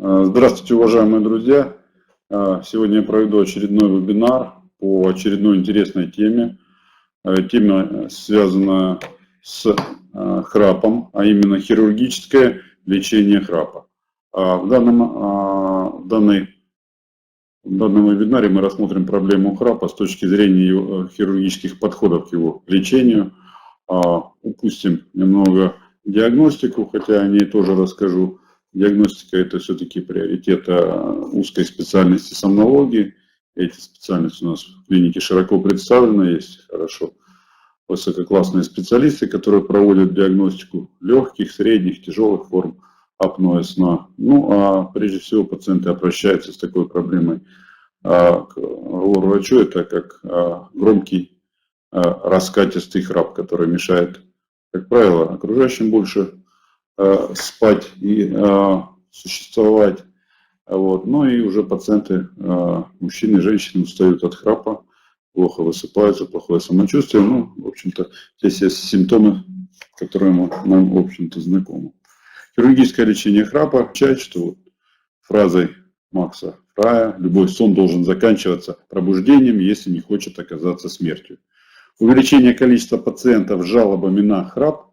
Здравствуйте, уважаемые друзья! Сегодня я проведу очередной вебинар по очередной интересной теме. Тема связана с храпом, а именно хирургическое лечение храпа. В данном вебинаре мы рассмотрим проблему храпа с точки зрения хирургических подходов к его лечению. Упустим немного диагностику, хотя о ней тоже расскажу. Диагностика – это все-таки приоритет узкой специальности сомнологии. Эти специальности у нас в клинике широко представлены, есть хорошо высококлассные специалисты, которые проводят диагностику легких, средних, тяжелых форм апноэ сна. Ну, а прежде всего пациенты обращаются с такой проблемой к врачу, это как громкий раскатистый храп, который мешает, как правило, окружающим больше спать и существовать. Ну и уже пациенты, мужчины и женщины, устают от храпа, плохо высыпаются, плохое самочувствие. Ну, в общем-то, здесь есть симптомы, которые нам, в общем-то, знакомы. Хирургическое лечение храпа означает, что фразой Макса Фрая: любой сон должен заканчиваться пробуждением, если не хочет оказаться смертью. Увеличение количества пациентов с жалобами на храп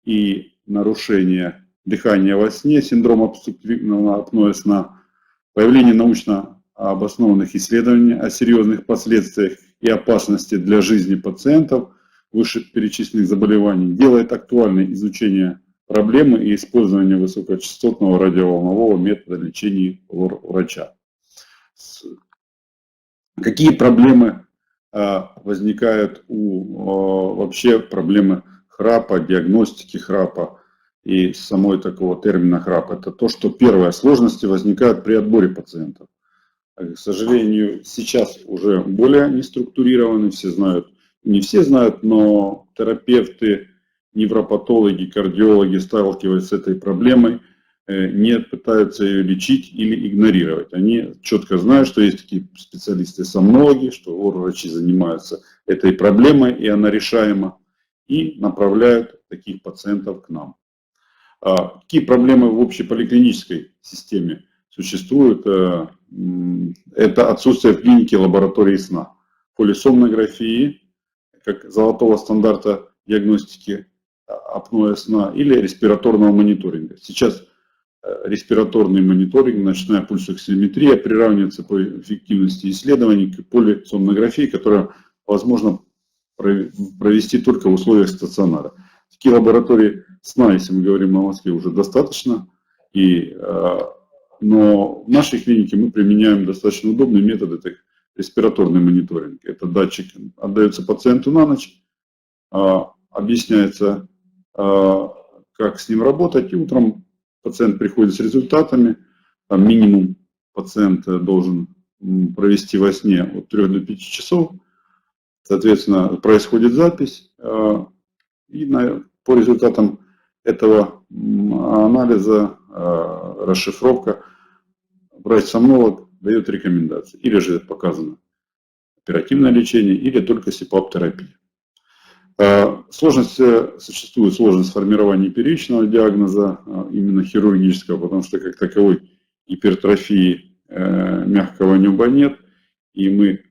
и нарушение дыхания во сне, синдром обструктивного апноэ сна, появление научно обоснованных исследований о серьезных последствиях и опасности для жизни пациентов вышеперечисленных заболеваний делает актуальным изучение проблемы и использование высокочастотного радиоволнового метода лечения врача. Какие проблемы возникают вообще проблемы храпа, диагностики храпа и самой такого термина храп? Это то, что первые сложности возникают при отборе пациентов. К сожалению, сейчас уже более не структурированы, все знают, не все знают, но терапевты, невропатологи, кардиологи, сталкиваясь с этой проблемой, не пытаются ее лечить или игнорировать. Они четко знают, что есть такие специалисты-сомнологи, что врачи занимаются этой проблемой, и она решаема, и направляют таких пациентов к нам. Какие проблемы в общей поликлинической системе существуют? Это отсутствие в клинике лаборатории сна, полисомнографии, как золотого стандарта диагностики апноэ сна, или респираторного мониторинга. Сейчас респираторный мониторинг, ночная пульсоксиметрия приравнивается по эффективности исследований к полисомнографии, которая возможно провести только в условиях стационара. Такие лаборатории сна, если мы говорим о Москве, уже достаточно. Но в нашей клинике мы применяем достаточно удобный метод, это респираторный мониторинг. Это датчик отдается пациенту на ночь, объясняется, как с ним работать, и утром пациент приходит с результатами. Минимум пациент должен провести во сне от 3 до 5 часов. Соответственно, происходит запись, и по результатам этого анализа, расшифровка, врач-сомнолог дает рекомендации. Или же показано оперативное лечение, или только СИПАП-терапия. Существует сложность формирования первичного диагноза, именно хирургического, потому что как таковой гипертрофии мягкого неба нет, и мы,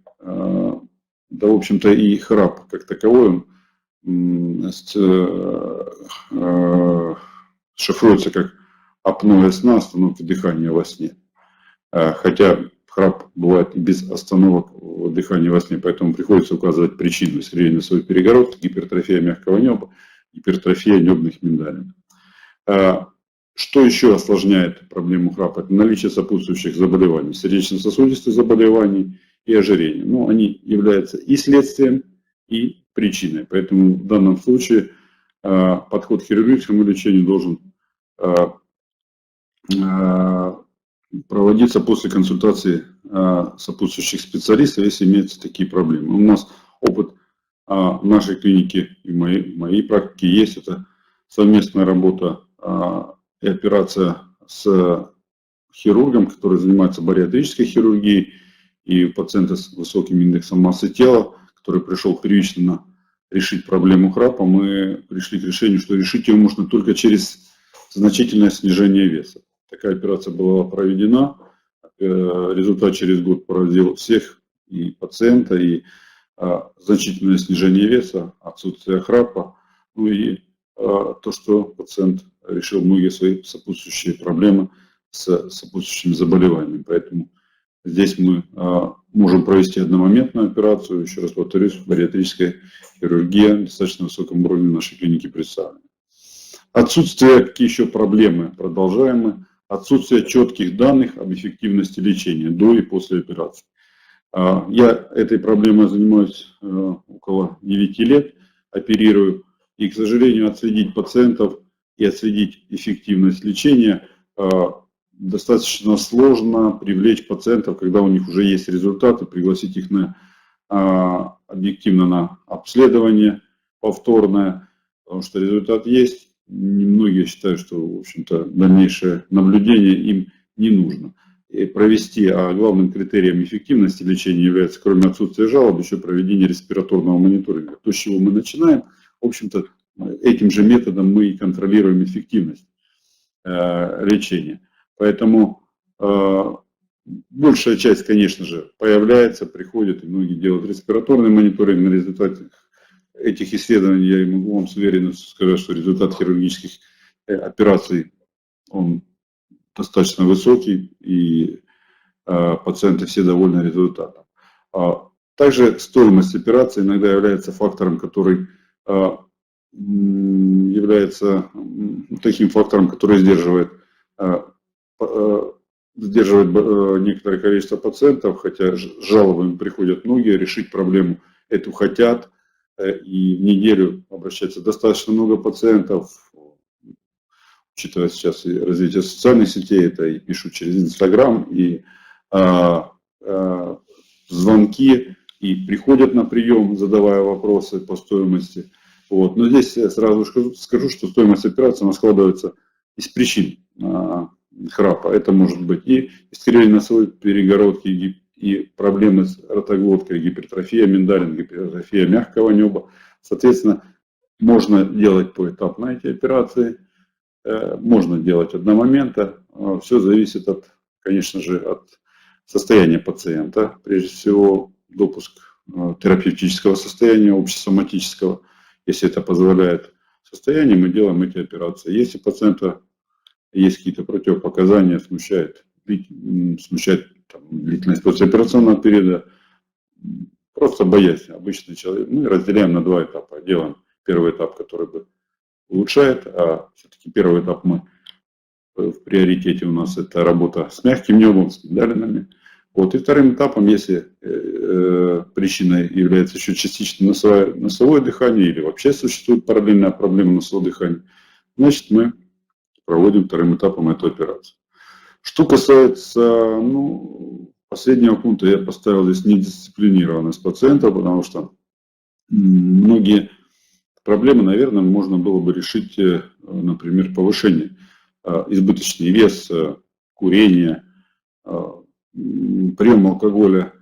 да, в общем-то, и храп как таковой, он шифруется как апноэ сна, остановка дыхания во сне. Хотя храп бывает и без остановок дыхания во сне, поэтому приходится указывать причину: искривление носовой перегородки, гипертрофия мягкого неба, гипертрофия небных миндалин. Что еще осложняет проблему храпа? Это наличие сопутствующих заболеваний, сердечно-сосудистых заболеваний и ожирения. Но они являются и следствием, и причиной. Поэтому в данном случае подход к хирургическому лечению должен проводиться после консультации сопутствующих специалистов, если имеются такие проблемы. У нас опыт в нашей клинике и моей практике есть. Это совместная работа и операция с хирургом, который занимается бариатрической хирургией, и пациента с высоким индексом массы тела, который пришел первично решить проблему храпа, мы пришли к решению, что решить ее можно только через значительное снижение веса. такая операция была проведена. Результат через год поразил всех, и пациента, и значительное снижение веса, отсутствие храпа, ну и то, что пациент решил многие свои сопутствующие проблемы с сопутствующими заболеваниями. Поэтому здесь мы можем провести одномоментную операцию, еще раз повторюсь, бариатрическая хирургия на достаточно высоком уровне в нашей клинике представлена. Отсутствие, какие еще проблемы продолжаемые, отсутствие четких данных об эффективности лечения до и после операции. Я этой проблемой занимаюсь около 9 лет, оперирую, и, к сожалению, отследить пациентов и отследить эффективность лечения достаточно сложно, привлечь пациентов, когда у них уже есть результаты, пригласить их объективно на обследование повторное, потому что результат есть. Немногие считают, что, в общем-то, дальнейшее наблюдение им не нужно. И провести, а главным критерием эффективности лечения является, кроме отсутствия жалоб, еще проведение респираторного мониторинга. То, с чего мы начинаем, в общем-то, этим же методом мы и контролируем эффективность лечения. Поэтому большая часть, конечно же, появляется, приходит, и многие делают респираторный мониторинг. На результате этих исследований я могу вам с уверенностью сказать, что результат хирургических операций, он достаточно высокий, и пациенты все довольны результатом. Также стоимость операции иногда является фактором, который является таким фактором, который сдерживает некоторое количество пациентов, хотя с жалобами приходят многие, решить проблему эту хотят, и в неделю обращается достаточно много пациентов, учитывая сейчас и развитие социальных сетей, это и пишут через Инстаграм, и звонки, и приходят на прием, задавая вопросы по стоимости. Вот. Но здесь я сразу скажу, что стоимость операции она складывается из причин храпа. Это может быть и искривление носовой перегородки, и проблемы с ротоглоткой, гипертрофия миндалин, гипертрофия мягкого неба. Соответственно, можно делать поэтапно эти операции, можно делать одномоментно. Все зависит от, конечно же, от состояния пациента. Прежде всего, допуск терапевтического состояния, общесоматического. Если это позволяет состояние, мы делаем эти операции. Если у пациента есть какие-то противопоказания, смущает длительность послеоперационного периода, просто боязнь. Обычный человек. Мы разделяем на два этапа. Делаем первый этап, который бы улучшает, а все-таки первый этап мы в приоритете у нас это работа с мягким небом, с миндалинами. Вот. И вторым этапом, если причиной является еще частично носовое дыхание или вообще существует параллельная проблема носового дыхания, значит мы проводим вторым этапом эту операцию. Что касается последнего пункта, я поставил здесь недисциплинированность пациента, потому что многие проблемы, наверное, можно было бы решить, например, повышение, избыточный вес, курение, прием алкоголя.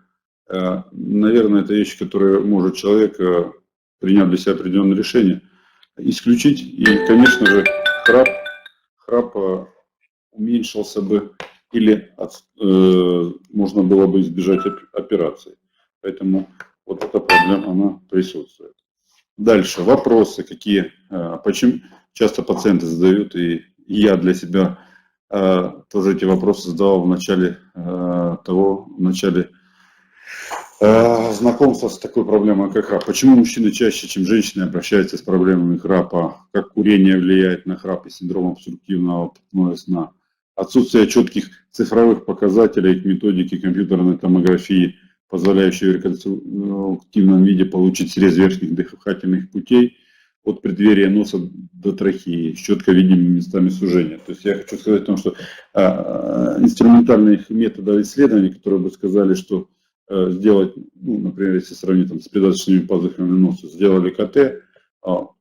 Наверное, это вещи, которые может человек, приняв для себя определенное решение, исключить. И, конечно же, храп уменьшился бы или можно было бы избежать операции. Поэтому вот эта проблема, она присутствует. Дальше, вопросы какие, почему часто пациенты задают, и я для себя тоже эти вопросы задавал в начале знакомства с такой проблемой, как храп. Почему мужчины чаще, чем женщины, обращаются с проблемами храпа? Как курение влияет на храп и синдром обструктивного апноэ сна? Отсутствие четких цифровых показателей к методике компьютерной томографии, позволяющей в реконструктивном виде получить срез верхних дыхательных путей от преддверия носа до трахеи с четко видимыми местами сужения. То есть я хочу сказать о том, что инструментальных методов исследований, которые бы сказали, что сделать, например, если сравнить с придаточными пазухами носа, сделали КТ,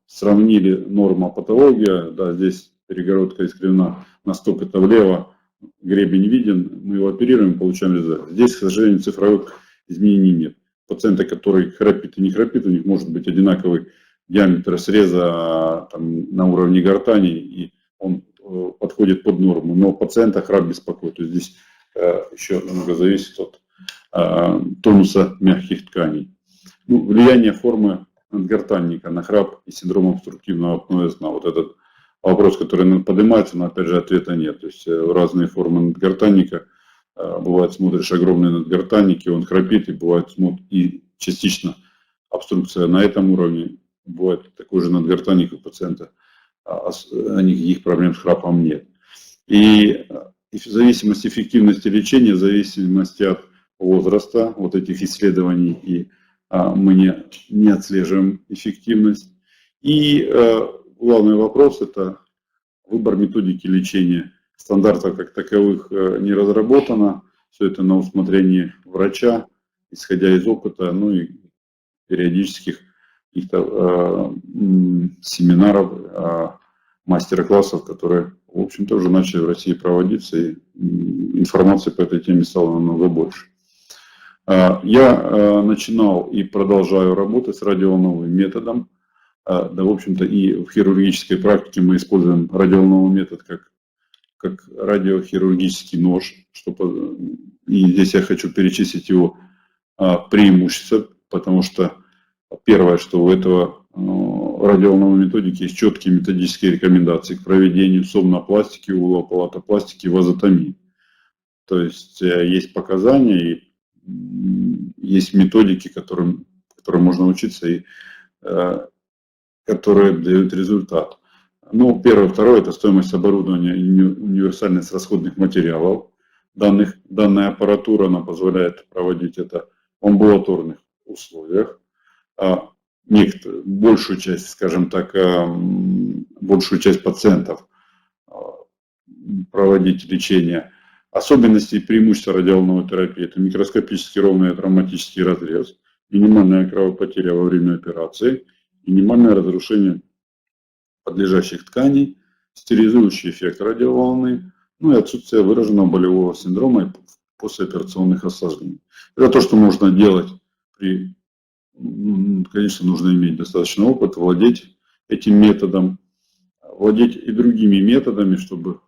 сравнили норма патология, да, здесь перегородка искривлена настолько-то влево, гребень виден, мы его оперируем, получаем результат. Здесь, к сожалению, цифровых изменений нет. Пациента, который храпит и не храпит, у них может быть одинаковый диаметр среза на уровне гортани, и он подходит подходит под норму, но пациента храп беспокоит. То есть здесь еще много зависит от тонуса мягких тканей. Ну, влияние формы надгортанника на храп и синдром обструктивного апноэ сна. Вот этот вопрос, который поднимается, но опять же ответа нет. То есть разные формы надгортанника. Бывает, смотришь огромные надгортанники, он храпит, и бывает и частично обструкция на этом уровне. Бывает такой же надгортанник у пациента, а никаких проблем с храпом нет. И в зависимости от эффективности лечения, в зависимости от возраста вот этих исследований, и мы не отслеживаем эффективность. И главный вопрос – это выбор методики лечения. Стандартов как таковых не разработано. Все это на усмотрение врача, исходя из опыта, ну и периодических каких-то семинаров, мастер-классов, которые, в общем-то, уже начали в России проводиться, и информации по этой теме стало намного больше. Я начинал и продолжаю работать с радиоволновым методом. Да, в общем-то, и в хирургической практике мы используем радиоволновый метод как радиохирургический нож. И здесь я хочу перечислить его преимущества, потому что первое, что у этого радиоволновой методики есть четкие методические рекомендации к проведению сомнопластики, улополатопластики, вазотомии. То есть есть показания и есть методики, которым можно учиться и которые дают результат. Ну, первое, второе – это стоимость оборудования и универсальность расходных материалов. Данная аппаратура, она позволяет проводить это в амбулаторных условиях. Большую часть, скажем так, большую часть пациентов проводить лечение. Особенности и преимущества радиоволновой терапии – это микроскопически ровный травматический разрез, минимальная кровопотеря во время операции, минимальное разрушение подлежащих тканей, стерилизующий эффект радиоволны, ну и отсутствие выраженного болевого синдрома и послеоперационных осложнений. Это то, что можно делать конечно, нужно иметь достаточно опыт, владеть этим методом, владеть и другими методами, чтобы,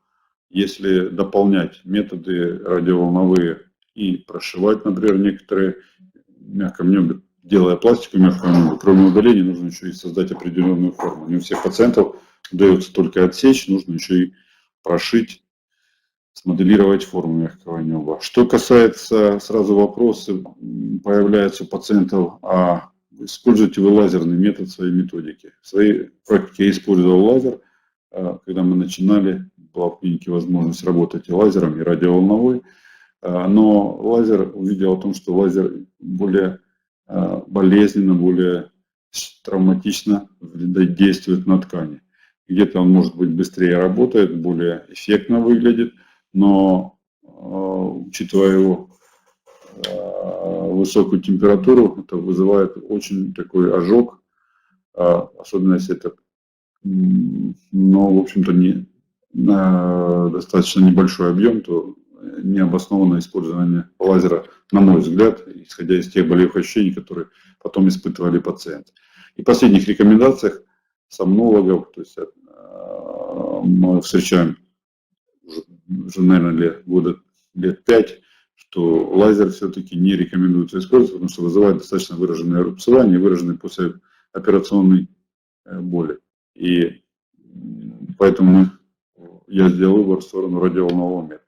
если дополнять методы радиоволновые и прошивать, например, некоторые мягкомнебы, делая пластику мягкомнебу, кроме удаления, нужно еще и создать определенную форму. Не у всех пациентов удается только отсечь, нужно еще и прошить, смоделировать форму мягкого неба. Что касается, сразу вопросы появляются у пациентов, используете вы лазерный метод в своей методике? В своей практике я использовал лазер, когда мы начинали, была в клинике возможность работать и лазером, и радиоволновой, но лазер увидел о том, что лазер более болезненно, более травматично действует на ткани. Где-то он, может быть, быстрее работает, более эффектно выглядит, но учитывая его высокую температуру, это вызывает очень такой ожог, особенно если это, в общем-то, достаточно небольшой объем, то необоснованное использование лазера, на мой взгляд, исходя из тех болевых ощущений, которые потом испытывали пациенты. И в последних рекомендациях сомнологов, то есть мы встречаем уже, наверное, лет 5, что лазер все-таки не рекомендуется использовать, потому что вызывает достаточно выраженное рубцевание и выраженные послеоперационной боли. И поэтому я сделал выбор в сторону радиоволнового метода.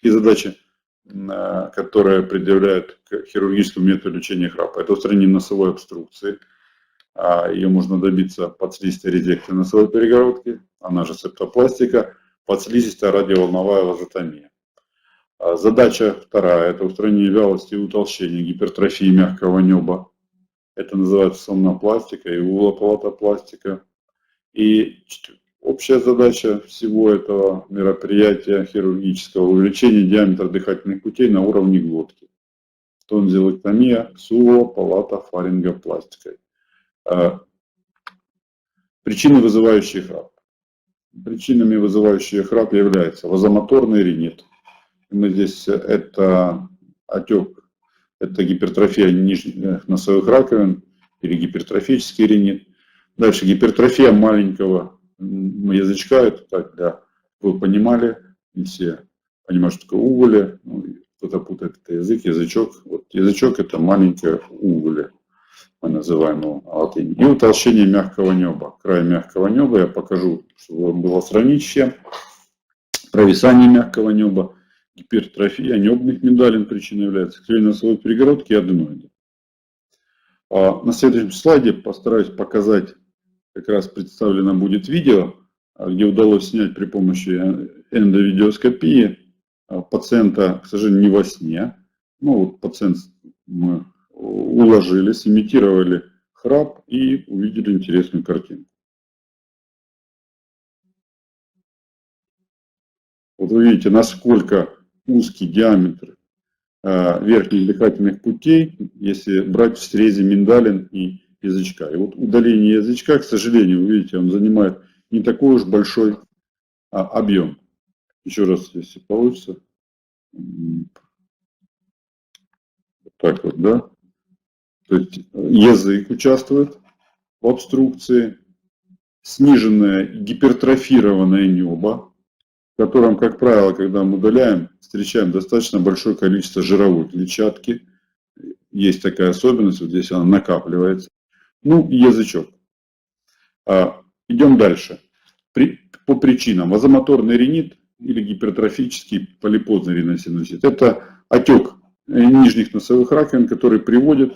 И задачи, которые предъявляют к хирургическому методу лечения храпа, это устранение носовой обструкции. Ее можно добиться подслизистой резекции носовой перегородки, она же септопластика, подслизистая радиоволновая вазотомия. Задача вторая – это устранение вялости и утолщения, гипертрофии мягкого неба. Это называется сомнопластика и улополатопластика. И общая задача всего этого мероприятия хирургического – увеличение диаметра дыхательных путей на уровне глотки. Тонзиллэктомия с улополатофарингопластикой. Причины, вызывающие храп. Причинами, вызывающие храп, являются вазомоторный ринит. Мы здесь это отек, это гипертрофия нижних носовых раковин или гипертрофический ринит. Дальше гипертрофия маленького язычка, это так для вы понимали, не все понимают, что такое уголе. Ну, кто-то путает это язычок. Вот язычок — это маленькое уголе, мы называем его на латыни. И утолщение мягкого неба. Край мягкого неба я покажу, чтобы было сравнить с чем. Провисание мягкого неба, гипертрофия небных миндалин причиной является, кровенно-носовой перегородки и аденоиды. На следующем слайде постараюсь показать, как раз представлено будет видео, где удалось снять при помощи эндовидеоскопии пациента, к сожалению, не во сне. Ну, вот пациент мы уложили, сымитировали храп и увидели интересную картину. Вот вы видите, насколько узкий диаметр верхних дыхательных путей, если брать в срезе миндалин и язычка. И вот удаление язычка, к сожалению, вы видите, он занимает не такой уж большой объем. Еще раз, если получится. Вот так вот, да. То есть язык участвует в обструкции, сниженное гипертрофированное небо, в котором, как правило, когда мы удаляем, встречаем достаточно большое количество жировой клетчатки. Есть такая особенность, вот здесь она накапливается. Ну и язычок. Идем дальше. По причинам. Вазомоторный ринит или гипертрофический полипозный риносинусит. Это отек нижних носовых раковин, который приводит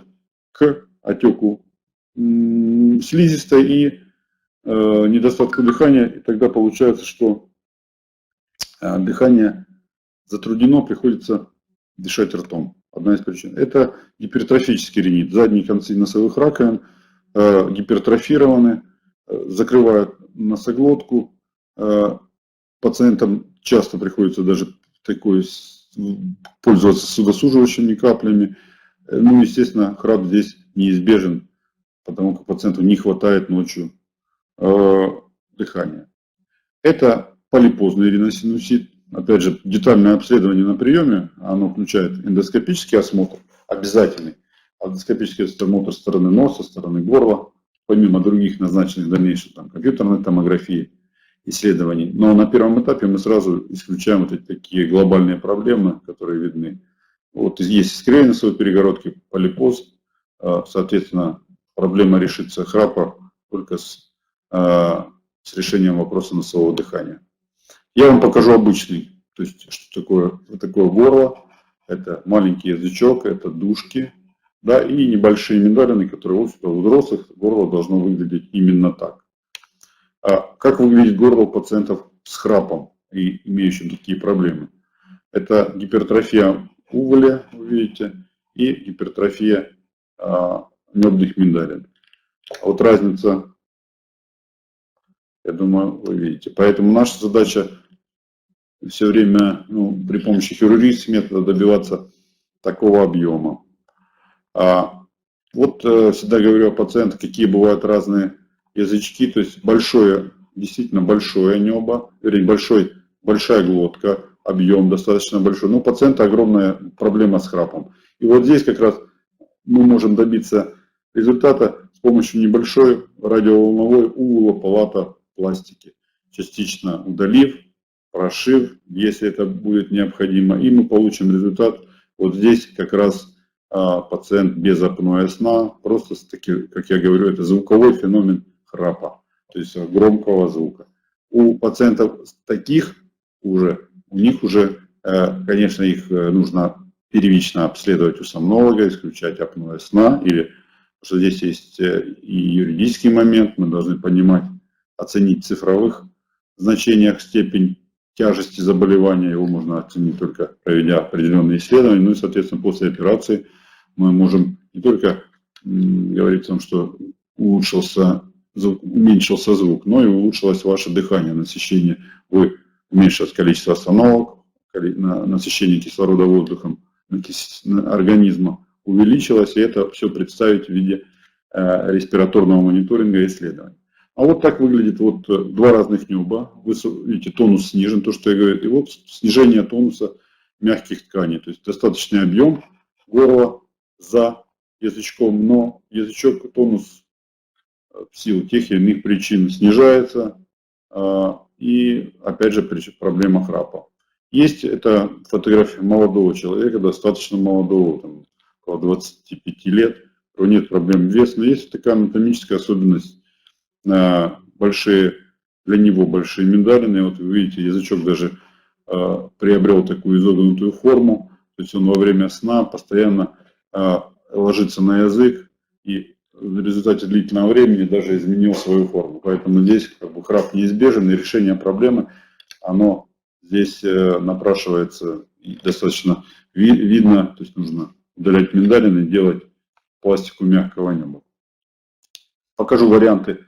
к отеку слизистой и недостатку дыхания. И тогда получается, что дыхание затруднено, приходится дышать ртом. Одна из причин. Это гипертрофический ринит. Задние концы носовых раковин гипертрофированы, закрывают носоглотку. Пациентам часто приходится даже пользоваться судосуживающими каплями. Ну, естественно, храп здесь неизбежен, потому как пациенту не хватает ночью дыхания. Это полипозный риносинусит. Опять же, детальное обследование на приеме, оно включает эндоскопический осмотр, обязательный. Эндоскопический осмотр стороны носа, стороны горла, помимо других назначенных в дальнейшем там, компьютерной томографии, исследований. Но на первом этапе мы сразу исключаем вот эти такие глобальные проблемы, которые видны. Вот есть искривление носовой перегородки, полипоз, соответственно, проблема решится храпа только с решением вопроса носового дыхания. Я вам покажу обычный, то есть что такое горло. Это маленький язычок, это дужки, да, и небольшие миндалины, которые в общем-то у взрослых горло должно выглядеть именно так. Как выглядит горло у пациентов с храпом и имеющим такие проблемы? Это гипертрофия уголя, вы видите, и гипертрофия небных миндалин. Вот разница, я думаю, вы видите. Поэтому наша задача все время при помощи хирургических методов добиваться такого объема. Вот всегда говорю о пациентах, какие бывают разные язычки, то есть большое, действительно большое небо, вернее, большая глотка, объем достаточно большой, но у пациента огромная проблема с храпом. И вот здесь как раз мы можем добиться результата с помощью небольшой радиоволновой уголопластики, частично удалив, прошив, если это будет необходимо, и мы получим результат. Вот здесь как раз пациент без апноэ сна, просто, как я говорю, это звуковой феномен храпа, то есть громкого звука. У пациентов таких уже, у них уже, конечно, их нужно первично обследовать у сомнолога, исключать апноэ сна, или что здесь есть и юридический момент, мы должны понимать, оценить в цифровых значениях степень тяжести заболевания, его можно оценить только проведя определенные исследования, ну и, соответственно, после операции мы можем не только говорить о том, что уменьшился звук, но и улучшилось ваше дыхание, насыщение, уменьшилось количество остановок, насыщение кислорода воздухом организма увеличилось, и это все представить в виде респираторного мониторинга и исследований. А вот так выглядит вот два разных неба. Вы видите, тонус снижен, то, что я говорю, и вот снижение тонуса мягких тканей. То есть достаточный объем горла за язычком, но язычок, тонус в силу тех или иных причин снижается, И опять же проблема храпа. Есть это фотография молодого человека, достаточно молодого, там, около 25 лет, у него нет проблем вес, но есть такая анатомическая особенность, большие, для него большие миндалины, вот вы видите, язычок даже приобрел такую изогнутую форму, то есть он во время сна постоянно ложится на язык и в результате длительного времени даже изменил свою форму. Поэтому здесь как бы храп неизбежен, и решение проблемы, оно здесь напрашивается и достаточно видно, то есть нужно удалять миндалины и делать пластику мягкого неба. Покажу варианты,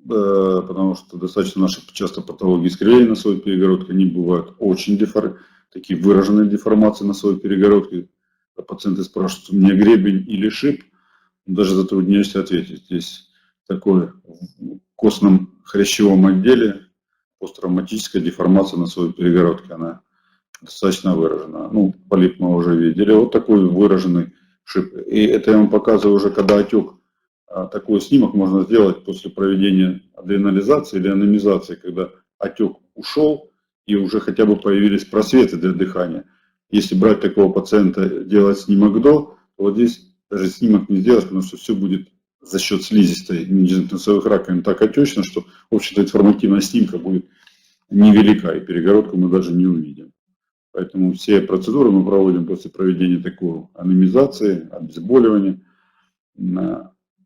потому что достаточно наши часто патологии искривления носовой перегородки, они бывают очень такие выраженные деформации носовой перегородки. Пациенты спрашивают, у меня гребень или шип, даже затрудняюсь ответить. Здесь такой в костном хрящевом отделе посттравматическая деформация носовой перегородки, она достаточно выражена. Ну, полип мы уже видели, вот такой выраженный шип. И это я вам показываю уже, когда отек. Такой снимок можно сделать после проведения адренализации или анемизации, когда отек ушел и уже хотя бы появились просветы для дыхания. Если брать такого пациента, делать снимок до, то вот здесь даже снимок не сделать, потому что все будет за счет слизистой носовых раковин так отечно, что, в общем-то, информативная снимка будет невелика, и перегородку мы даже не увидим. Поэтому все процедуры мы проводим после проведения такой анемизации, обезболивания.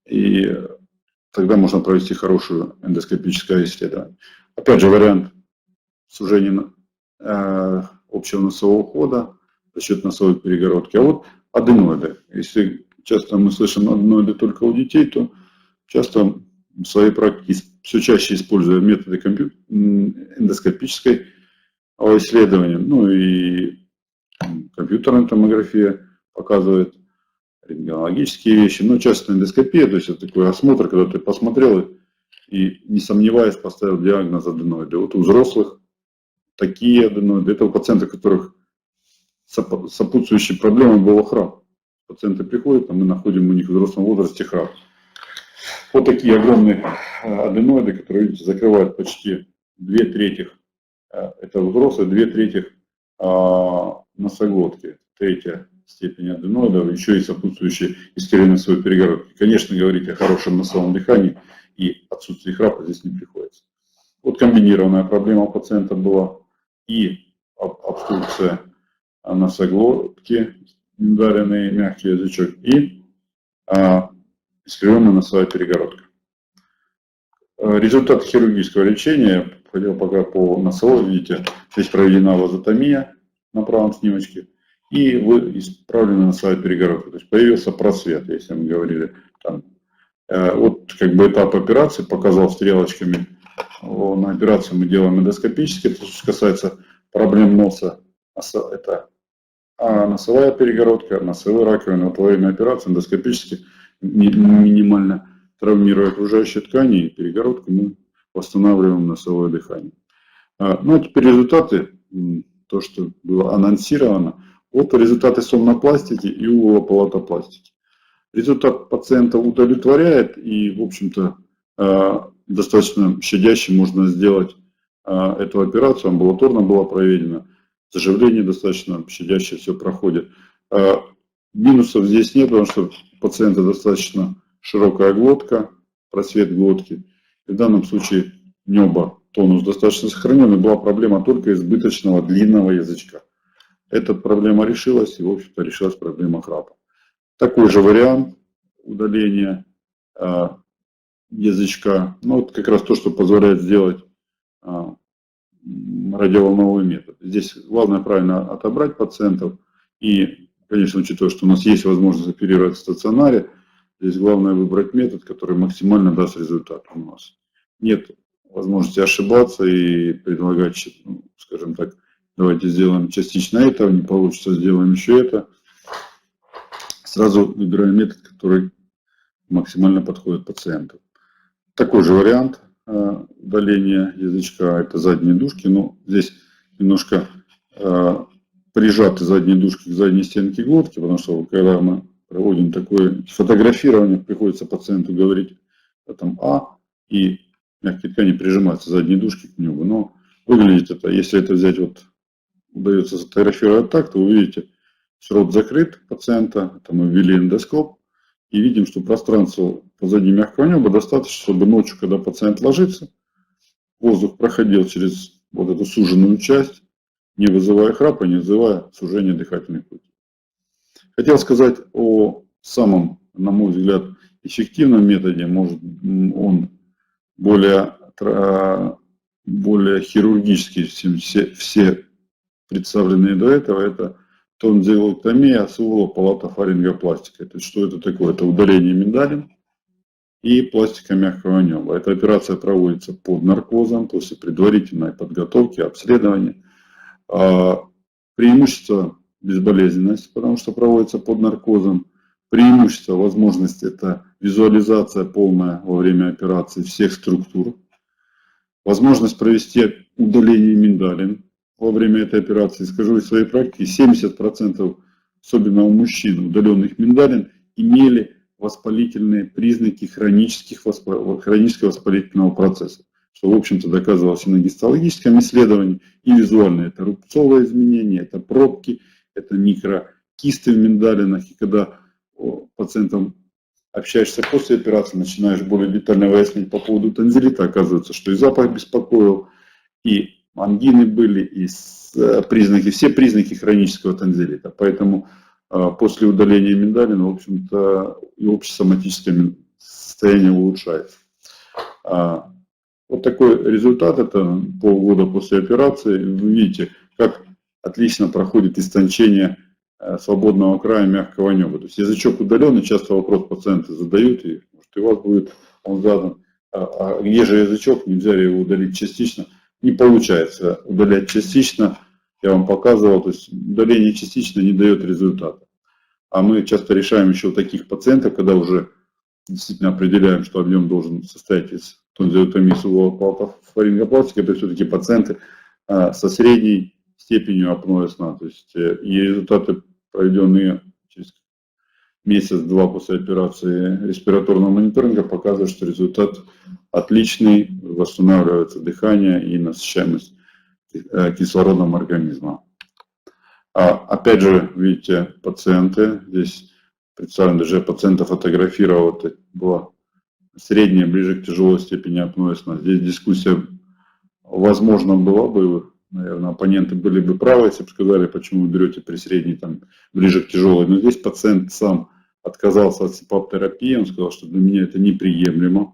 И тогда можно провести хорошее эндоскопическое исследование. Опять же, вариант сужения общего носового хода за счет носовой перегородки. А вот аденоиды. Если часто мы слышим аденоиды только у детей, то часто в своей практике все чаще используя методы эндоскопической исследования. Ну и компьютерная томография показывает рентгенологические вещи, но часто эндоскопия, то есть это такой осмотр, когда ты посмотрел и не сомневаясь поставил диагноз аденоиды. Вот у взрослых такие аденоиды, это у пациентов, у которых сопутствующей проблемой был храп. Пациенты приходят, а мы находим у них в взрослом возрасте храп. Вот такие огромные аденоиды, которые, видите, закрывают почти 2/3, это взрослые, 2/3 носоглотки, 1/3 степень аденоидов, еще и сопутствующие искривления носовой перегородки. Конечно, говорить о хорошем носовом дыхании и отсутствии храпа здесь не приходится. Вот комбинированная проблема у пациента была и обструкция носоглотки, миндалинный мягкий язычок, и искривленная носовая перегородка. Результат хирургического лечения, ходил пока по носовой, видите, здесь проведена вазотомия на правом снимочке, и исправлена носовая перегородка. То есть появился просвет, если мы говорили. Там. Вот как бы этап операции показал стрелочками. На операцию мы делаем эндоскопически. То, что касается проблем носа, это носовая перегородка, носовые раковины. Вот во время операции эндоскопически минимально травмируя окружающие ткани, и перегородку мы восстанавливаем носовое дыхание. Ну а теперь результаты, то, что было анонсировано. Вот результаты сомнопластики и уголополатопластики. Результат пациента удовлетворяет, и, в общем-то, достаточно щадяще можно сделать эту операцию. Амбулаторно была проведена, заживление достаточно щадяще все проходит. Минусов здесь нет, потому что у пациента достаточно широкая глотка, просвет глотки. И в данном случае небо, тонус достаточно сохранен, и была проблема только избыточного длинного язычка. Эта проблема решилась, и, в общем-то, решилась проблема храпа. Такой же вариант удаления язычка. Ну, вот как раз то, что позволяет сделать радиоволновой метод. Здесь главное правильно отобрать пациентов. И, конечно, учитывая, что у нас есть возможность оперировать в стационаре, здесь главное выбрать метод, который максимально даст результат у нас. Нет возможности ошибаться и предлагать, ну, скажем так, давайте сделаем частично это, не получится, сделаем еще это. Сразу выбираем метод, который максимально подходит пациенту. Такой же вариант удаления язычка, это задние дужки. Но здесь немножко прижаты задние дужки к задней стенке глотки, потому что когда мы проводим такое фотографирование, приходится пациенту говорить там и мягкие ткани прижимаются задней дужки к небу. Но выглядит это, если это взять, вот удается сфотографировать так, то вы видите, рот закрыт пациента, это мы ввели эндоскоп, и видим, что пространство позади мягкого неба достаточно, чтобы ночью, когда пациент ложится, воздух проходил через вот эту суженную часть, не вызывая храпа, не вызывая сужения дыхательных путей. Хотел сказать о самом, на мой взгляд, эффективном методе. Может, он более хирургический, чем все представленные до этого. Это тонзиллэктомия осевого палата фарингопластика. То есть, что это такое? Это удаление миндалин и пластика мягкого неба. Эта операция проводится под наркозом, после предварительной подготовки, обследования. Преимущество безболезненность, потому что проводится под наркозом. Преимущество, возможность — это визуализация полная во время операции всех структур. Возможность провести удаление миндалин во время этой операции. Скажу из своей практики, 70%, особенно у мужчин, удаленных миндалин имели воспалительные признаки хронического воспалительного процесса, что, в общем-то, доказывалось и на гистологическом исследовании, и визуально. Это рубцовые изменения, это пробки, это микрокисты в миндалинах. И когда пациентам общаешься после операции, начинаешь более детально выяснять по поводу тонзиллита, оказывается, что и запах беспокоил, и ангины были, и все признаки хронического тонзиллита. Поэтому после удаления миндалин, в общем-то, и общесоматическое состояние улучшается. Вот такой результат, это полгода после операции. Вы видите, как отлично проходит истончение свободного края мягкого неба. То есть язычок удаленный, часто вопрос пациенты задают, и может и у вас будет он задан, а где же язычок, нельзя ли его удалить частично? Не получается удалять частично, я вам показывал, то есть удаление частично не дает результата. А мы часто решаем еще у таких пациентов, когда уже действительно определяем, что объем должен состоять из тонзиллэктомии осевого палата фарингопластики, это все-таки пациенты со средней степенью апноэ сна. То есть и результаты, проведенные через месяц-два после операции респираторного мониторинга, показывают, что результат отличный, восстанавливается дыхание и насыщаемость кислородом организма. Опять же, видите, пациенты, здесь представлен, даже пациента фотографировал, это была средняя, ближе к тяжелой степени апноэ сна. Здесь дискуссия, возможно, была бы, наверное, оппоненты были бы правы, если бы сказали, почему вы берете при средней, там, ближе к тяжелой. Но здесь пациент сам отказался от СИПАП-терапии, он сказал, что для меня это неприемлемо.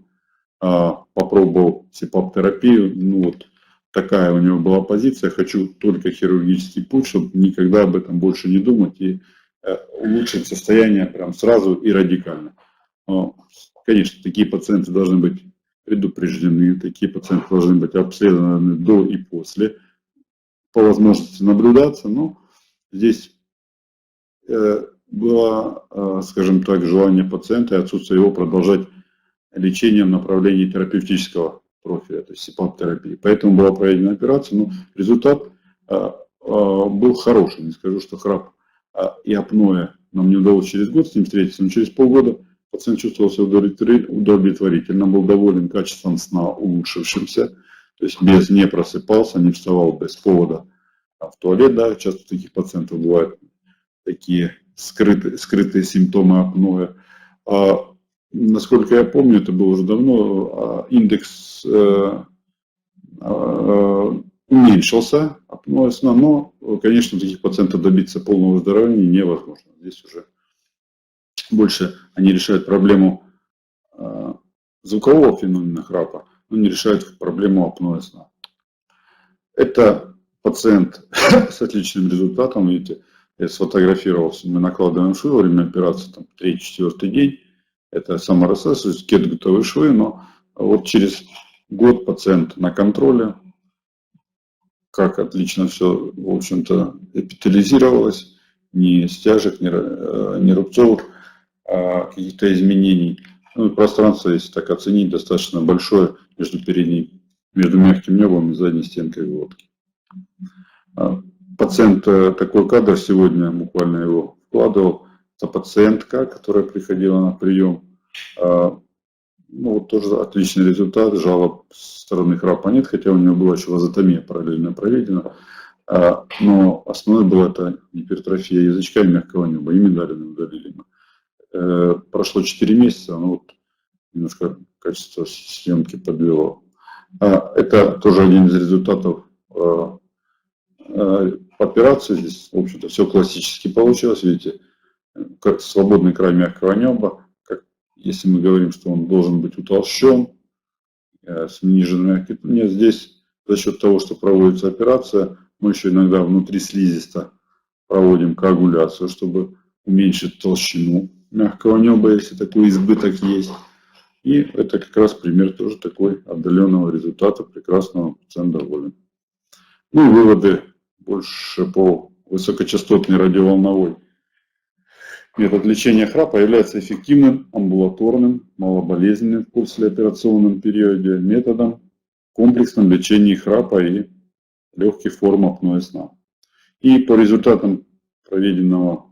Попробовал СИПАП-терапию, ну вот такая у него была позиция, хочу только хирургический путь, чтобы никогда об этом больше не думать и улучшить состояние прям сразу и радикально. Но, конечно, такие пациенты должны быть предупреждены, такие пациенты должны быть обследованы до и после, по возможности наблюдаться, но здесь было, скажем так, желание пациента и отсутствие его продолжать лечение в направлении терапевтического профиля, то есть СИПАП-терапии. Поэтому была проведена операция, но результат был хороший, не скажу, что храп и апноэ нам не удалось через год с ним встретиться, но через полгода пациент чувствовал себя удовлетворительно, был доволен качеством сна улучшившимся, то есть не просыпался, не вставал без повода в туалет, да, часто у таких пациентов бывают такие скрытые симптомы апноэ. Насколько я помню, это было уже давно, индекс уменьшился апноэ сна, но, конечно, у таких пациентов добиться полного выздоровления невозможно. Здесь уже больше они решают проблему звукового феномена храпа, но не решают проблему апноэ сна. Это пациент с отличным результатом, видите, я сфотографировался, мы накладываем швы во время операции, там, 3-4 день, это саморасс, кет-готовые швы, но вот через год пациент на контроле, как отлично все, в общем-то, эпителизировалось, ни стяжек, ни рубцовых каких-то изменений. Ну, пространство, если так оценить, достаточно большое между мягким небом и задней стенкой глотки. Пациент, такой кадр сегодня, буквально его вкладывал, это пациентка, которая приходила на прием. Ну, вот тоже отличный результат, жалоб со стороны храпа нет, хотя у него была еще вазотомия параллельно проведена. Но основное было это гипертрофия язычка и мягкого неба, и миндалины удалили. Прошло 4 месяца, но вот немножко качество съемки подвело. Это тоже один из результатов операции. Здесь, в общем-то, все классически получилось. Видите, как свободный край мягкого неба. Если мы говорим, что он должен быть утолщен, с ниже мягкой, нет, здесь за счет того, что проводится операция, мы еще иногда внутри слизисто проводим коагуляцию, чтобы уменьшить толщину мягкого неба, если такой избыток есть. И это как раз пример тоже такой отдаленного результата, прекрасного, пациент доволен. Ну и выводы больше по высокочастотной радиоволновой. Метод лечения храпа является эффективным, амбулаторным, малоболезненным в послеоперационном периоде методом в комплексном лечении храпа и легких форм апноэ сна. И по результатам проведенного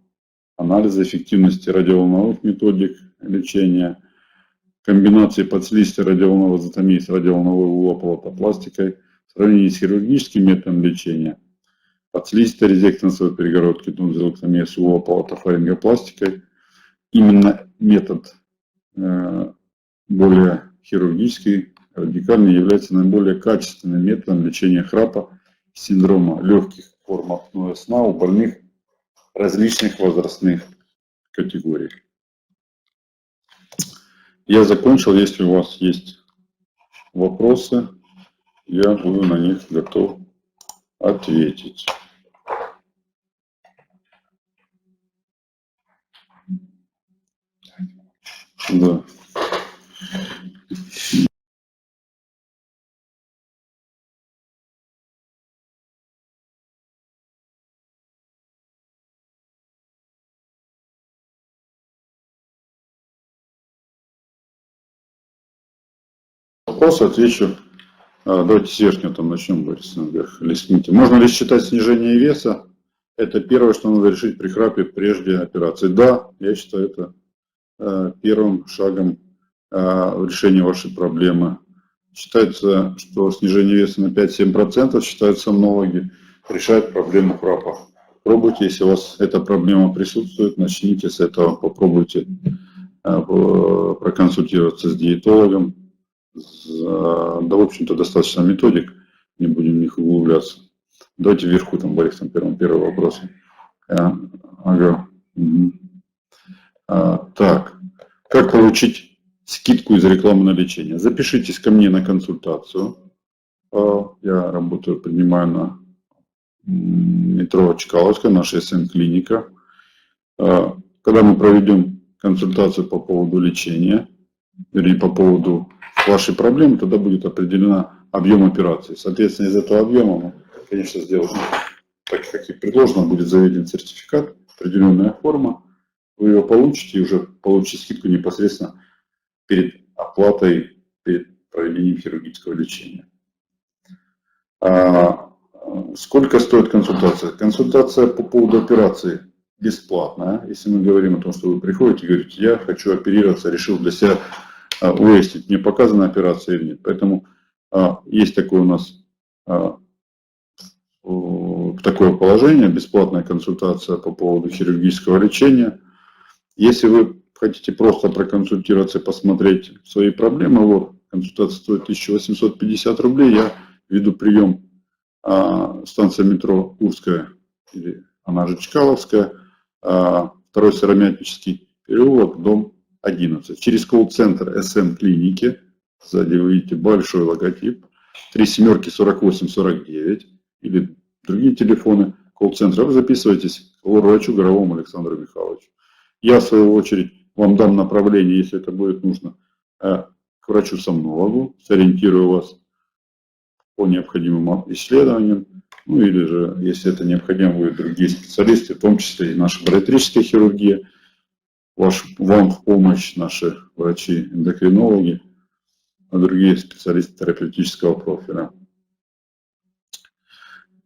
анализа эффективности радиоволновых методик лечения, комбинации подслизистой радиоволновой вазотомии с радиоволновой улополотопластикой в сравнении с хирургическим методом лечения, подслизистой резектансовой перегородки тонзиллэктомии с улополотофарингопластикой, именно метод более хирургический, радикальный, является наиболее качественным методом лечения храпа, синдрома легких форм апноэ сна у больных различных возрастных категорий. Я закончил. Если у вас есть вопросы, я буду на них готов ответить. Да. Вопросы отвечу. Давайте с верхнего там начнем, Борис, наверх. Листните. Можно ли считать снижение веса? Это первое, что надо решить при храпе прежде операции. Да, я считаю это первым шагом в решении вашей проблемы. Считается, что снижение веса на 5-7% считают сомнологи, решает проблему храпа. Пробуйте, если у вас эта проблема присутствует, начните с этого, попробуйте проконсультироваться с диетологом. Да, в общем-то, достаточно методик, не будем в них углубляться. Давайте вверху, там, Борис, там первый вопрос. Ага. Угу. Так, как получить скидку из рекламы на лечение? Запишитесь ко мне на консультацию. Я работаю, принимаю на метро Чкаловская, наша СМ-клиника. Когда мы проведем консультацию по поводу лечения, или по поводу вашей проблемы, тогда будет определена объем операции. Соответственно, из этого объема мы, конечно, сделаем, так как и предложено, будет заведен сертификат, определенная форма. Вы его получите и уже получите скидку непосредственно перед оплатой, перед проведением хирургического лечения. Сколько стоит консультация? Консультация по поводу операции бесплатная. Если мы говорим о том, что вы приходите и говорите, я хочу оперироваться, решил для себя выяснить, мне показана операция или нет. Поэтому есть такое у нас такое положение, бесплатная консультация по поводу хирургического лечения. Если вы хотите просто проконсультироваться и посмотреть свои проблемы, вот, консультация стоит 1850 рублей, я веду прием станция метро Курская, или она же Чкаловская, второй Сыромятнический переулок, дом 11. Через колл-центр СМ-клиники, сзади вы видите большой логотип, 37-48-49, или другие телефоны колл-центра. Вы записываетесь к врачу Горовому Александру Михайловичу. Я, в свою очередь, вам дам направление, если это будет нужно, к врачу-сомнологу, сориентирую вас по необходимым исследованиям, ну или же, если это необходимо, будут другие специалисты, в том числе и наша бариатрическая хирургия, вам в помощь наши врачи-эндокринологи, а другие специалисты терапевтического профиля.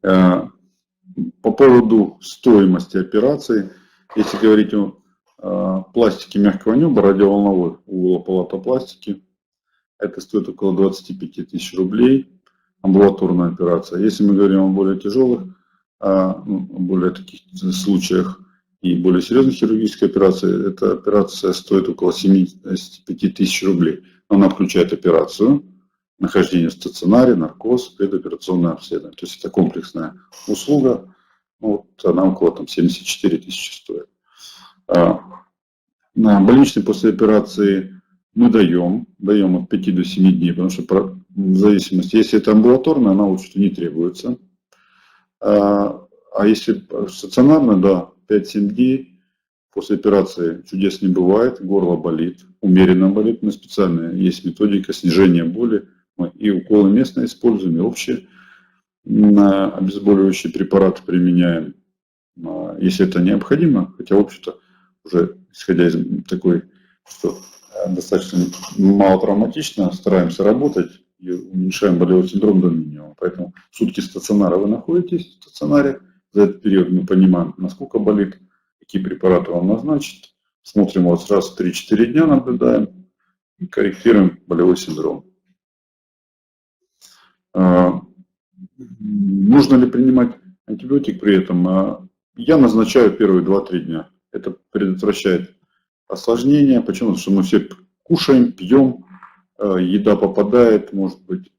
По поводу стоимости операции, если говорить о пластике мягкого неба, радиоволновой улополотопластики, это стоит около 25 тысяч рублей, амбулаторная операция. Если мы говорим о более тяжелых, более таких случаях и более серьезных хирургических операций, эта операция стоит около 75 тысяч рублей. Она включает операцию, нахождение в стационаре, наркоз, предоперационное обследование. То есть это комплексная услуга, вот она около 74 тысячи стоит. На больничный после операции мы даем от 5 до 7 дней, потому что в зависимости, если это амбулаторно, она лучше не требуется. А если стационарно, да, 5-7 дней после операции чудес не бывает, горло болит, умеренно болит, но специально есть методика снижения боли. Мы и уколы местные используем, и общие обезболивающие препараты применяем, если это необходимо, хотя, в общем-то, уже исходя из такой, что достаточно мало травматично, стараемся работать и уменьшаем болевой синдром до минимума. Поэтому сутки стационара вы находитесь в стационаре, за этот период мы понимаем, насколько болит, какие препараты вам назначат, смотрим вас раз в 3-4 дня, наблюдаем и корректируем болевой синдром. Нужно ли принимать антибиотик при этом? Я назначаю первые 2-3 дня. Это предотвращает осложнения. Почему? Потому что мы все кушаем, пьем, еда попадает, может быть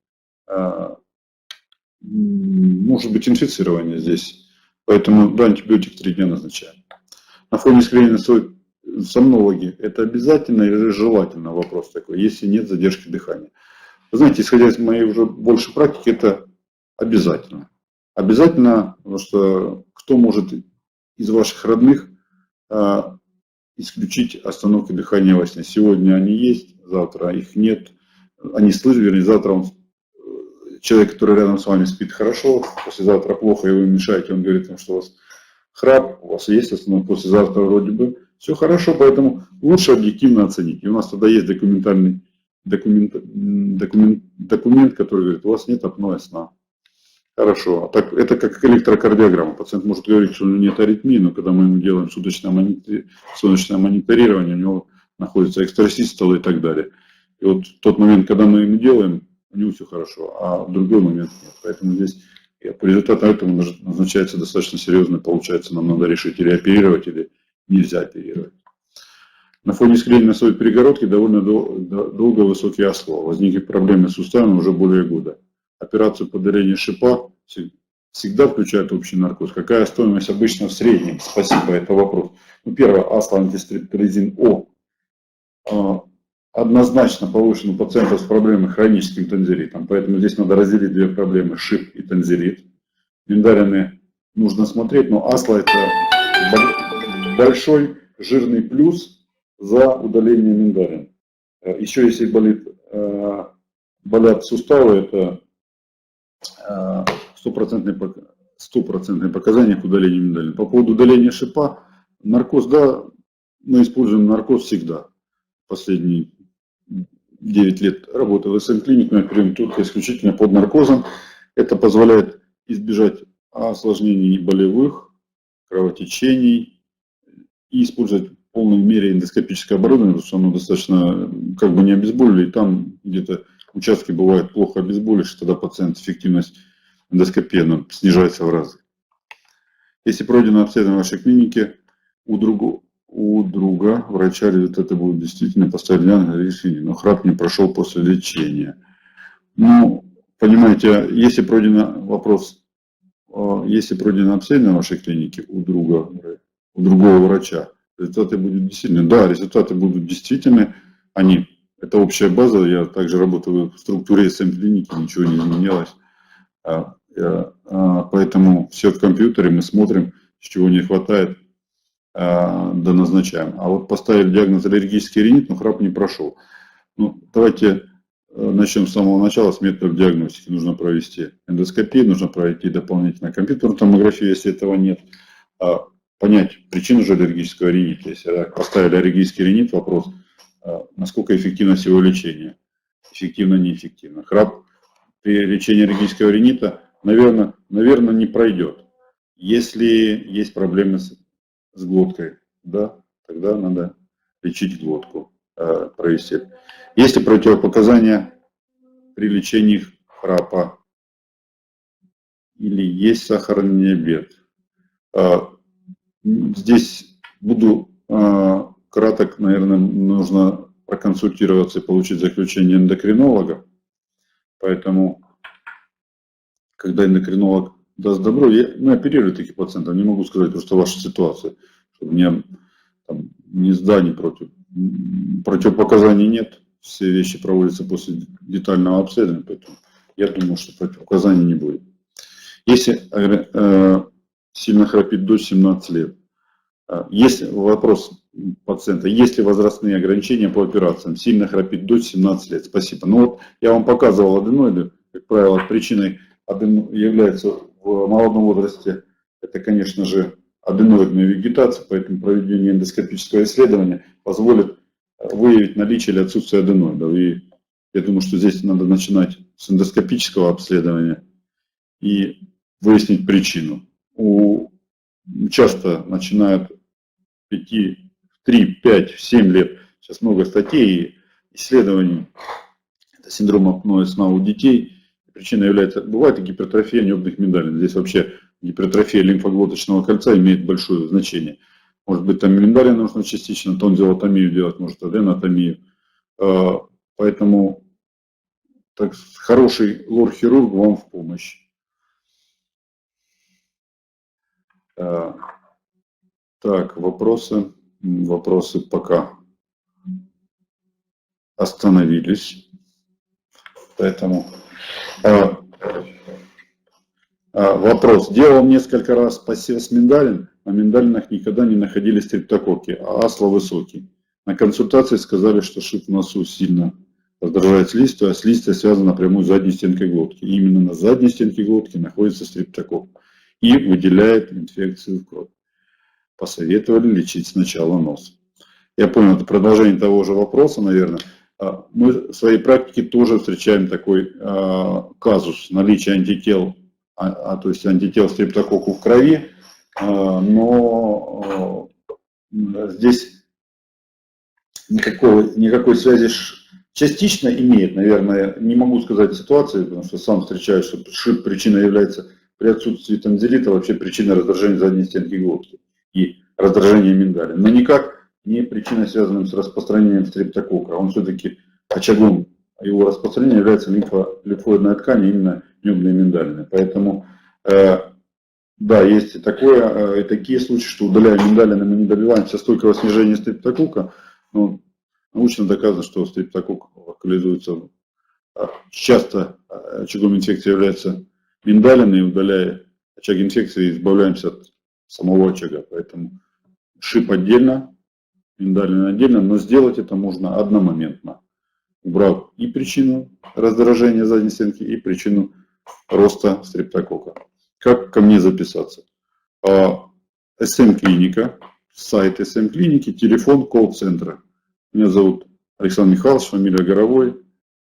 инфицирование здесь. Поэтому да, антибиотик 3 дня назначаем. На фоне искривления сомнологии это обязательно или желательно вопрос такой, если нет задержки дыхания. Вы знаете, исходя из моей уже больше практики, это обязательно. Обязательно, потому что кто может из ваших родных исключить остановки дыхания во сне? Сегодня они есть, завтра их нет. Они слышат, вернее, завтра человек, который рядом с вами спит хорошо, послезавтра плохо, и вы мешаете, он говорит вам, что у вас храп, у вас есть остановка, послезавтра вроде бы все хорошо, поэтому лучше объективно оценить. И у нас тогда есть документ, который говорит, у вас нет апноэ сна. Хорошо. Так, это как электрокардиограмма. Пациент может говорить, что у него нет аритмии, но когда мы ему делаем суточное мониторирование, у него находится экстрасистол и так далее. И вот в тот момент, когда мы ему делаем, у него все хорошо, а в другой момент нет. Поэтому здесь по результату этого назначается достаточно серьезно, получается, нам надо решить или оперировать, или нельзя оперировать. На фоне искривления носовой перегородки довольно долго высокий освал. Возникли проблемы с суставами уже более года. Операцию по удалению шипа всегда включает общий наркоз. Какая стоимость обычно в среднем? Спасибо, это вопрос. Первое, астла антистрептолизин О однозначно повышен у пациентов с проблемой хроническим танзелитом. Поэтому здесь надо разделить две проблемы, шип и танзелит. Миндалины нужно смотреть, но астла это большой жирный плюс за удаление миндалин. Еще если болят суставы, это стопроцентные показания к удалению миндалин. По поводу удаления шипа, наркоз, да, мы используем наркоз всегда. Последние 9 лет работы в СМ-клинике, мы оперируем только исключительно под наркозом. Это позволяет избежать осложнений болевых, кровотечений и использовать в полной мере эндоскопическое оборудование, потому что оно достаточно как бы не обезболили, и там где-то участки бывают плохо обезболившие, тогда пациент эффективность эндоскопии снижается в разы. Если пройдено обследование в вашей клинике, у друга врача результаты будут действительно поставить диагноз, но храп не прошел после лечения. Ну, понимаете, если пройдено обследование в вашей клинике у другого врача, результаты будут действительно, да, результаты будут действительно, это общая база, я также работаю в структуре СМ-клиники, ничего не изменилось. Поэтому все в компьютере, мы смотрим, с чего не хватает, да назначаем. А вот поставили диагноз аллергический ринит, но храп не прошел. Ну, давайте начнем с самого начала, с методов диагностики. Нужно провести эндоскопию, нужно пройти дополнительно компьютерную томографию, если этого нет. Понять причину же аллергического ринита. Если поставили аллергический ринит, вопрос, насколько эффективность его лечения. Эффективно, неэффективно. Храп при лечении аллергического ринита, наверное, не пройдет. Если есть проблемы с глоткой, да, тогда надо лечить глотку, провести. Есть ли противопоказания при лечении храпа? Или есть сахарный диабет? Здесь буду краток, наверное, нужно проконсультироваться и получить заключение эндокринолога. Поэтому, когда эндокринолог даст добро, я оперирую таких пациентов, не могу сказать, что ваша ситуация, чтобы мне там, ни за, ни против. Противопоказаний нет, все вещи проводятся после детального обследования, поэтому я думаю, что противопоказаний не будет. Если сильно храпит дочь 17 лет, есть вопрос пациента, есть ли возрастные ограничения по операциям? Сильно храпит дочь 17 лет. Спасибо. Ну вот я вам показывал аденоиды, как правило, причиной является в молодом возрасте, это, конечно же, аденоидная вегетация, поэтому проведение эндоскопического исследования позволит выявить наличие или отсутствие аденоидов. И я думаю, что здесь надо начинать с эндоскопического обследования и выяснить причину. Часто начинают 3, 5, 7 лет. Сейчас много статей и исследований. Это синдром апноэ сна у детей. Причиной является, бывает и гипертрофия небных миндалин. Здесь вообще гипертрофия лимфоглоточного кольца имеет большое значение. Может быть, там миндалин нужно частично, тонзиллотомию делать, может, аденотомию. Поэтому так, хороший лор-хирург вам в помощь. Так, вопросы пока остановились. Поэтому вопрос. Делал несколько раз посев с миндалин, на миндалинах никогда не находились стрептококки, а асла высокий. На консультации сказали, что шип в носу сильно раздражает слизистую, а слизистая связана напрямую с задней стенкой глотки. И именно на задней стенке глотки находится стрептококк и выделяет инфекцию в кровь. Посоветовали лечить сначала нос. Я понял, это продолжение того же вопроса, наверное. Мы в своей практике тоже встречаем такой казус наличия антител, то есть антител стрептококку в крови, но здесь никакой связи частично имеет, наверное, не могу сказать ситуацию, потому что сам встречаюсь, что шип причина является при отсутствии тонзиллита вообще причиной раздражения задней стенки глотки и раздражения миндалин, но никак не причиной, связанной с распространением стрептококка. Он все-таки очагом его распространения является лимфоидная ткань, именно небные миндалины. Поэтому, да, есть и такое, и такие случаи, что удаляя миндалины, мы не добиваемся стойкого снижения стрептококка. Но научно доказано, что стрептококк локализуется. Часто очагом инфекции является миндалины, и удаляя очаг инфекции, избавляемся от самого очага. Поэтому шип отдельно, миндалин отдельно, но сделать это можно одномоментно, убрав и причину раздражения задней стенки, и причину роста стрептококка. Как ко мне записаться? СМ-клиника, сайт СМ-клиники, телефон колл-центра. Меня зовут Александр Михайлович, фамилия Горовой.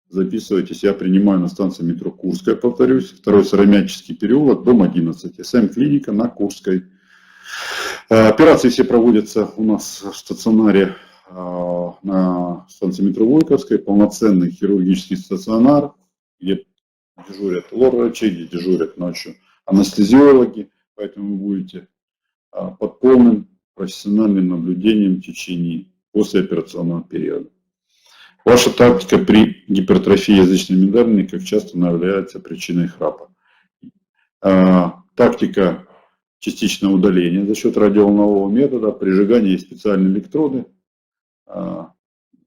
Записывайтесь, я принимаю на станции метро Курская, повторюсь, 2-й Сыромятческий переулок, дом 11, СМ-клиника на Курской. Операции все проводятся у нас в стационаре на станции метро Войковской, полноценный хирургический стационар, где дежурят лор-врачи, где дежурят ночью анестезиологи, поэтому вы будете под полным профессиональным наблюдением в течение послеоперационного периода. Ваша тактика при гипертрофии язычной миндалины как часто является причиной храпа. Тактика частичного удаления за счет радиоволнового метода, прижигание есть специальные электроды,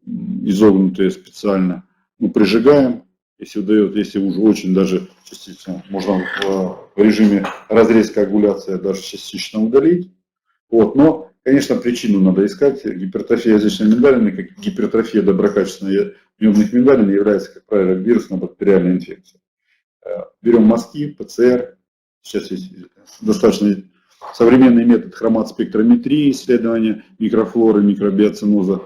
изогнутые специально. Мы прижигаем, если удается, если уже очень даже частично, можно в режиме разрез коагуляции даже частично удалить. Вот. Но, конечно, причину надо искать. Гипертрофия язычной миндалины, как гипертрофия доброкачественной небных миндалин, является, как правило, вирусно-бактериальной инфекцией. Берем мазки, ПЦР. Сейчас есть достаточно современный метод хромат-спектрометрии, исследования микрофлоры, микробиоциноза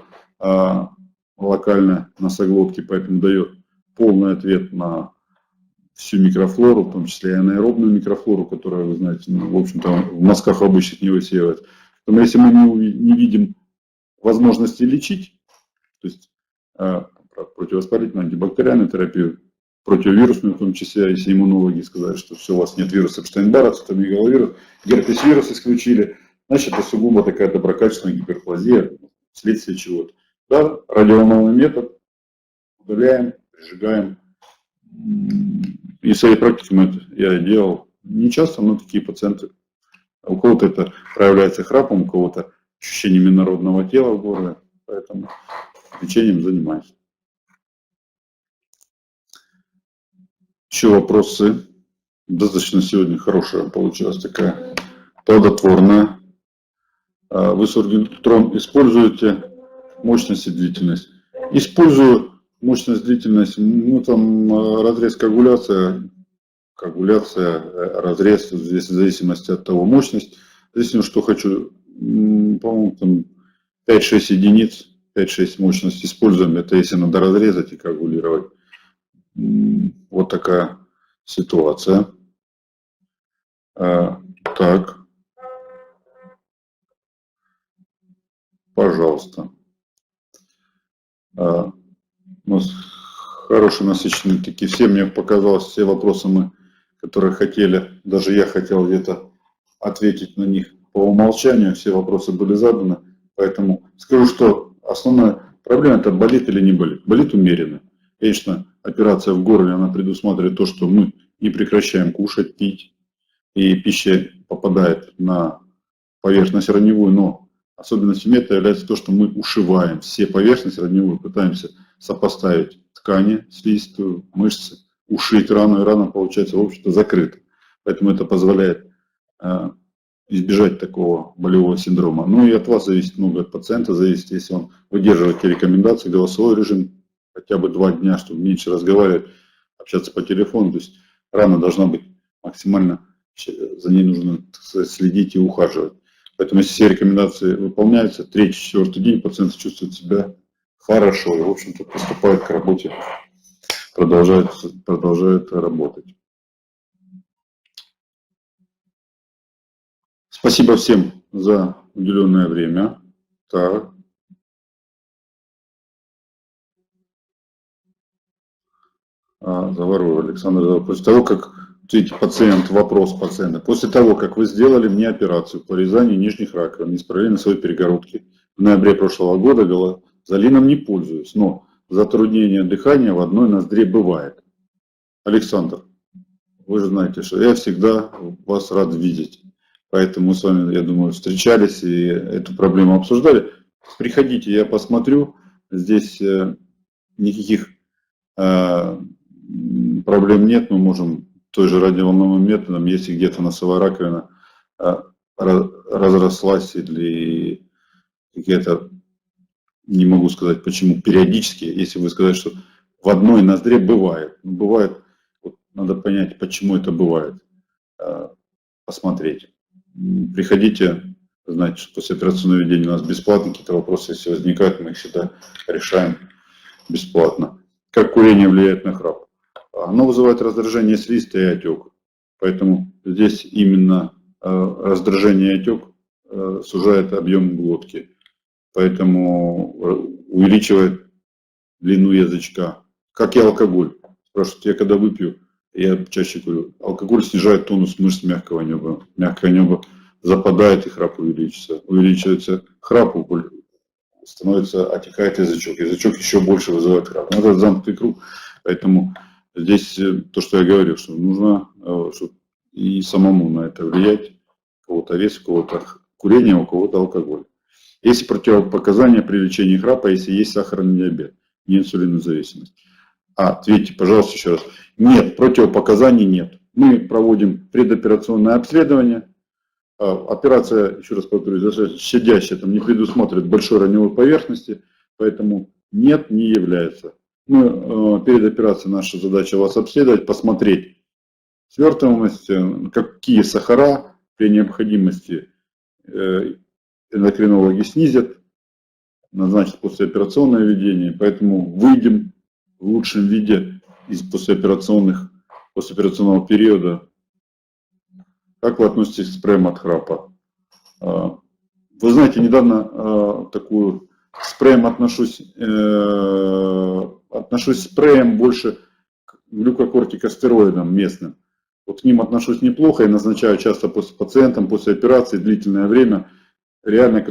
локально носоглотки, поэтому дает полный ответ на всю микрофлору, в том числе и анаэробную микрофлору, которая, вы знаете, в общем-то, в мазках обычных не высеивается. Поэтому если мы не видим возможности лечить, то есть противовоспалительную, антибактериальную терапию, противовирусную в том числе, если иммунологи сказали, что все, у вас нет вируса Эпштейн-Барра, цитомегаловирус, герпес-вирус исключили, значит, это сугубо такая доброкачественная гиперплазия, вследствие чего-то. Да, радиоволновый метод, удаляем, прижигаем. И в своей практике я делал не часто, но такие пациенты. У кого-то это проявляется храпом, у кого-то ощущением инородного тела в горле, поэтому лечением занимаюсь. Еще вопросы? Достаточно сегодня хорошая получилась такая плодотворная. Вы сургинтрон используете? Мощность и длительность. Использую мощность, длительность, ну там разрез, коагуляция, разрез, здесь в зависимости от того, мощность, зависит, что хочу, по-моему, там 5-6 единиц, 5-6 мощность используем, это если надо разрезать и коагулировать. Вот такая ситуация. Так, пожалуйста. У нас хорошие, насыщенные такие. Все, мне показалось, все вопросы мы, которые хотели, даже я хотел где-то ответить на них по умолчанию, все вопросы были заданы. Поэтому скажу, что основная проблема — это болит или не болит. Болит умеренно. Конечно, операция в горле, она предусматривает то, что мы не прекращаем кушать, пить, и пища попадает на поверхность раневую, но особенностью метода является то, что мы ушиваем все поверхности раневую, пытаемся сопоставить ткани, слизистую, мышцы, ушить рану, и рана получается, в общем-то, закрыта. Поэтому это позволяет избежать такого болевого синдрома. Ну и от вас зависит много, от пациента зависит, если он выдерживает те рекомендации, голосовой режим, хотя бы 2 дня, чтобы меньше разговаривать, общаться по телефону. То есть рана должна быть максимально, за ней нужно следить и ухаживать. Поэтому если все рекомендации выполняются, 3-4 день пациент чувствует себя хорошо и, в общем-то, приступает к работе, продолжает работать. Спасибо всем за уделенное время. Так. Заварова Александр, после того, как вопрос пациента, после того, как вы сделали мне операцию по резанию нижних раковин, исправление носовой перегородки в ноябре прошлого года, газолином не пользуюсь, но затруднение дыхания в одной ноздре бывает. Александр, вы же знаете, что я всегда вас рад видеть, поэтому мы с вами, я думаю, встречались и эту проблему обсуждали. Приходите, я посмотрю, здесь никаких проблем нет, мы можем той же радиоволновым методом, если где-то носовая раковина разрослась или какие-то, не могу сказать почему, периодически, если вы сказать, что в одной ноздре бывает. Бывает, вот, надо понять, почему это бывает, посмотреть. Приходите, знаете, что послеоперационное ведение у нас бесплатно, какие-то вопросы, если возникают, мы их всегда решаем бесплатно. Как курение влияет на храп? Оно вызывает раздражение слизистой и отек. Поэтому здесь именно раздражение и отек сужает объем глотки. Поэтому увеличивает длину язычка. Как и алкоголь. Спрашивают, я когда выпью, я чаще курю. Алкоголь снижает тонус мышц мягкого неба. Мягкое небо западает и храп увеличивается. Увеличивается храп, отекает язычок. Язычок еще больше вызывает храп. Это замкнутый круг. Поэтому здесь то, что я говорил, что нужно и самому на это влиять. У кого-то вес, у кого-то курение, у кого-то алкоголь. Есть противопоказания при лечении храпа, если есть сахарный диабет, не инсулинозависимость. Ответьте, пожалуйста, еще раз. Нет, противопоказаний нет. Мы проводим предоперационное обследование. Операция, еще раз повторюсь, щадящая, там не предусматривает большой раневой поверхности, поэтому нет, не является. Перед операцией наша задача вас обследовать, посмотреть свертываемость, какие сахара при необходимости эндокринологи снизят, назначат послеоперационное ведение, поэтому выйдем в лучшем виде из послеоперационного периода. Как вы относитесь к спреям от храпа? Вы знаете, недавно такую спреем отношусь отношусь к спреям больше к глюкокортикостероидам местным. Вот к ним отношусь неплохо и назначаю часто после пациентам, после операции, длительное время. Реально,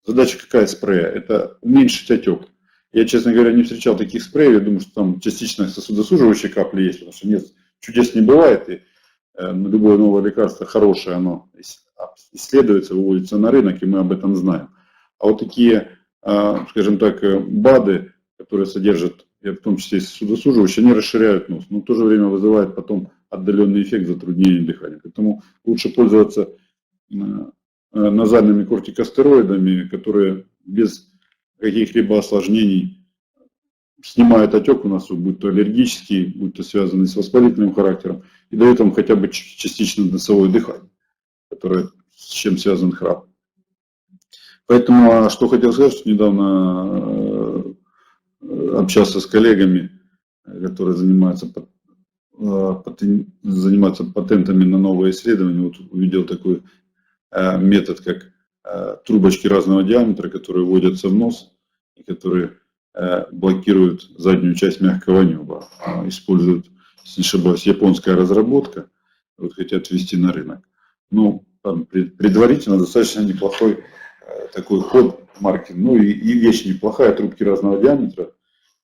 задача какая спрея? Это уменьшить отек. Я, честно говоря, не встречал таких спреев. Я думаю, что там частично сосудосуживающие капли есть, потому что нет, чудес не бывает. И любое новое лекарство хорошее, оно исследуется, выводится на рынок, и мы об этом знаем. А вот такие, скажем так, БАДы, которые содержат, в том числе и сосудосуживающие, они расширяют нос, но в то же время вызывают потом отдаленный эффект затруднения дыхания. Поэтому лучше пользоваться назальными кортикостероидами, которые без каких-либо осложнений снимают отек у нас, будь то аллергический, будь то связанный с воспалительным характером, и дают вам хотя бы частично носовое дыхание, с чем связан храп. Поэтому, что хотел сказать, что недавно общался с коллегами, которые занимаются патентами на новые исследования. Вот увидел такой метод, как трубочки разного диаметра, которые вводятся в нос и которые блокируют заднюю часть мягкого неба. Используют, если не ошибаюсь, японская разработка, вот хотят ввести на рынок. Ну, там предварительно достаточно неплохой такой ход маркетинг. Ну и вещь неплохая, трубки разного диаметра.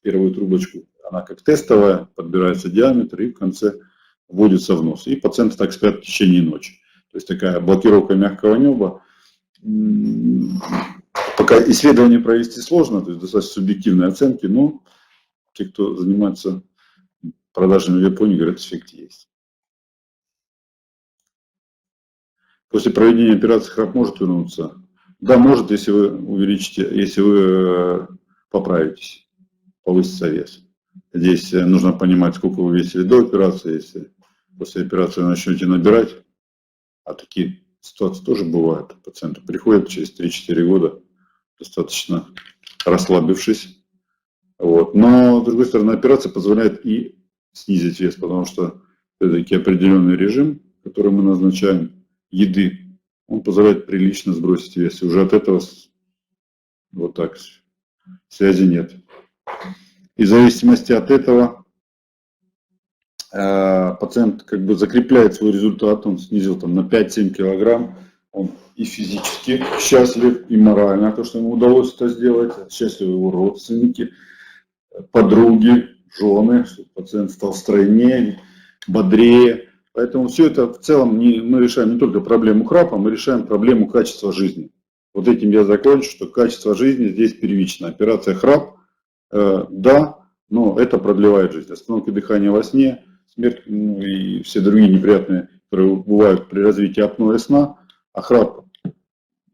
Первую трубочку, она как тестовая, подбирается диаметр и в конце вводится в нос. И пациенты так спят в течение ночи. То есть такая блокировка мягкого неба. Пока исследование провести сложно, то есть достаточно субъективные оценки, но те, кто занимается продажами в Японии, говорят, эффект есть. После проведения операции храп может вернуться? Да, может, если вы увеличите, если вы поправитесь, повысится вес. Здесь нужно понимать, сколько вы весили до операции, если после операции вы начнете набирать, а такие ситуации тоже бывают. Пациенты приходят через 3-4 года, достаточно расслабившись. Вот. Но, с другой стороны, операция позволяет и снизить вес, потому что все-таки определенный режим, который мы назначаем, еды, он позволяет прилично сбросить вес. И уже от этого вот так связи нет. И в зависимости от этого пациент как бы закрепляет свой результат, он снизил там на 5-7 килограмм, он и физически счастлив, и морально, то, что ему удалось это сделать, счастливы его родственники, подруги, жены, чтобы пациент стал стройнее, бодрее. Поэтому все это в целом мы решаем не только проблему храпа, мы решаем проблему качества жизни. Вот этим я закончу, что качество жизни здесь первично. Операция храп, да, но это продлевает жизнь. Остановка дыхания во сне, смерть, ну, и все другие неприятные, которые бывают при развитии апноэ сна, а храп,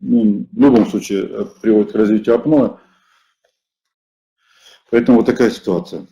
ну, в любом случае приводит к развитию апноэ. Поэтому вот такая ситуация.